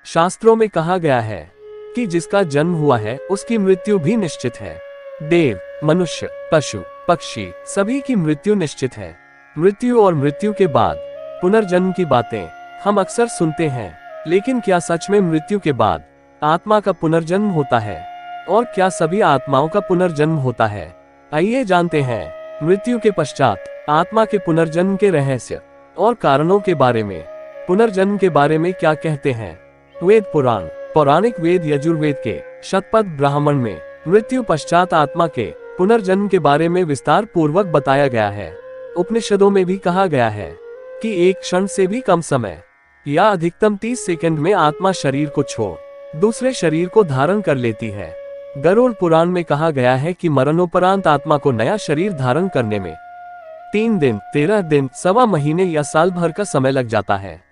शास्त्रों में कहा गया है कि जिसका जन्म हुआ है उसकी मृत्यु भी निश्चित है। देव, मनुष्य, पशु, पक्षी सभी की मृत्यु निश्चित है। मृत्यु और मृत्यु के बाद पुनर्जन्म की बातें हम अक्सर सुनते हैं, लेकिन क्या सच में मृत्यु के बाद आत्मा का पुनर्जन्म होता है? और क्या सभी आत्माओं का पुनर्जन्म होता है? आइए जानते हैं मृत्यु के पश्चात आत्मा के पुनर्जन्म के रहस्य और कारणों के बारे में। पुनर्जन्म के बारे में क्या कहते हैं? वेद पुराण, पौराणिक वेद यजुर्वेद के शतपथ ब्राह्मण में मृत्यु पश्चात आत्मा के पुनर्जन्म के बारे में विस्तार पूर्वक बताया गया है। उपनिषदों में भी कहा गया है कि एक क्षण से भी कम समय या अधिकतम 30 सेकंड में आत्मा शरीर को छोड़ दूसरे शरीर को धारण कर लेती है। गरुड़ पुराण में कहा गया है कि मरणोपरांत आत्मा को नया शरीर धारण करने में 3 दिन, 13 दिन, सवा महीने या साल भर का समय लग जाता है।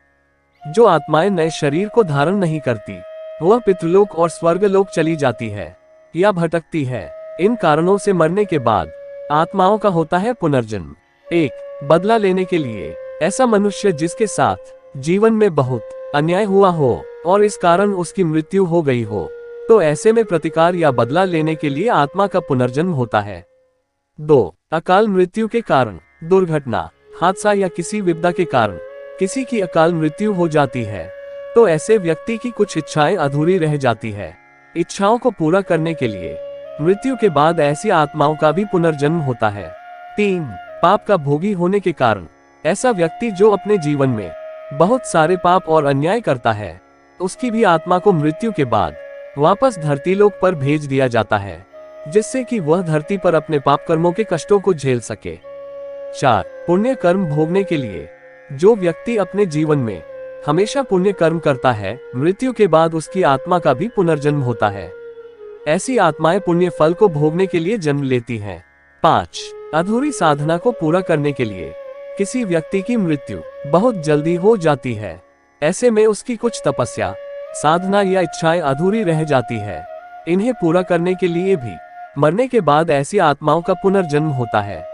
जो आत्माएं नए शरीर को धारण नहीं करती वह पितृलोक और स्वर्गलोक चली जाती है या भटकती है। इन कारणों से मरने के बाद आत्माओं का होता है पुनर्जन्म। 1. बदला लेने के लिए। ऐसा मनुष्य जिसके साथ जीवन में बहुत अन्याय हुआ हो और इस कारण उसकी मृत्यु हो गई हो, तो ऐसे में प्रतिकार या बदला लेने के लिए आत्मा का पुनर्जन्म होता है। 2. अकाल मृत्यु के कारण। दुर्घटना, हादसा या किसी विपदा के कारण किसी की अकाल मृत्यु हो जाती है, तो ऐसे व्यक्ति की कुछ इच्छाएं अधूरी रह जाती है। इच्छाओं को पूरा करने के लिए मृत्यु के बाद ऐसी आत्माओं का भी पुनर्जन्म होता है। 3. पाप का भोगी होने के कारण। ऐसा व्यक्ति जो अपने जीवन में बहुत सारे पाप और अन्याय करता है, उसकी भी आत्मा को मृत्यु के बाद वापस धरती लोक पर भेज दिया जाता है, जिससे कि वह धरती पर अपने पाप कर्मों के कष्टों को झेल सके। 4. पुण्य कर्म भोगने के लिए। जो व्यक्ति अपने जीवन में हमेशा पुण्य कर्म करता है, मृत्यु के बाद उसकी आत्मा का भी पुनर्जन्म होता है। ऐसी आत्माएं पुण्य फल को भोगने के लिए जन्म लेती हैं। 5. अधूरी साधना को पूरा करने के लिए। किसी व्यक्ति की मृत्यु बहुत जल्दी हो जाती है, ऐसे में उसकी कुछ तपस्या, साधना या इच्छाएं अधूरी रह जाती है। इन्हें पूरा करने के लिए भी मरने के बाद ऐसी आत्माओं का पुनर्जन्म होता है।